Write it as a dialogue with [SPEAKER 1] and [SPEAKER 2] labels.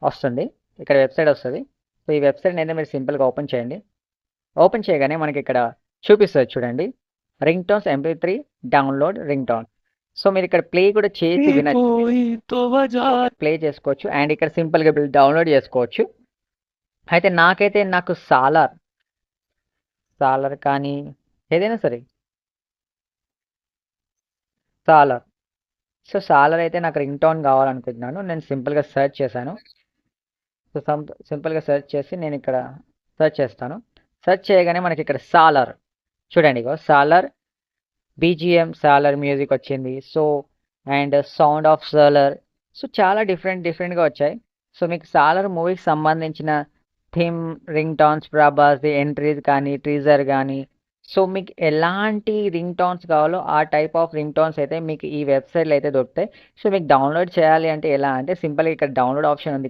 [SPEAKER 1] వస్తుంది. ఇక్కడ వెబ్‌సైట్ వస్తది. సో, ఈ వెబ్‌సైట్‌ని అయితే మీరు సింపుల్‌గా ఓపెన్ చేయండి. ఓపెన్ చేయగానే మనకిక్కడ చూపిస్తది చూడండి. Ring tones MP3 download ring tone. So, మీరిక్కడ ప్లే కూడా చేసి
[SPEAKER 2] ये
[SPEAKER 1] వినొచ్చు.
[SPEAKER 2] कोई तो वजह
[SPEAKER 1] ప్లే చేసుకోవచ్చు. అండ్ ఇక్కడ సింపుల్‌గా డౌన్‌లోడ్ చేసుకోవచ్చు. అయితే నాకు సాలార్ కానీ ఏదైనా సరే సాలార్. సో, సాలార్ అయితే నాకు రింగ్ టోన్ కావాలనుకుంటున్నాను. నేను సింపుల్‌గా సెర్చ్ చేశాను. సో, సింపుల్‌గా సెర్చ్ చేసి నేనిక్కడ సెర్చ్ చేస్తాను. సెర్చ్ చేయగానే మనకిక్కడ సాలార్ చూడండి ఇగో సాలార్ బీజీఎం సాలార్ మ్యూజిక్ వచ్చింది. So, and sound of Salaar. So, చాలా డిఫరెంట్‌గా వచ్చాయి. సో, మీకు సాలార్ మూవీకి సంబంధించిన థీమ్ రింగ్ టోన్స్, ప్రభాస్‌ది ఎంట్రీస్ కానీ, టీజర్ గానీ, సో, మీకు ఎలాంటి రింగ్ టోన్స్ కావాలో ఆ టైప్ ఆఫ్ రింగ్ టోన్స్ అయితే మీకు ఈ వెబ్‌సైట్‌లో అయితే దొరుకుతాయి. సో, మీకు డౌన్‌లోడ్ చేయాలి అంటే ఎలా అంటే సింపుల్‌గా ఇక్కడ డౌన్‌లోడ్ ఆప్షన్ ఉంది.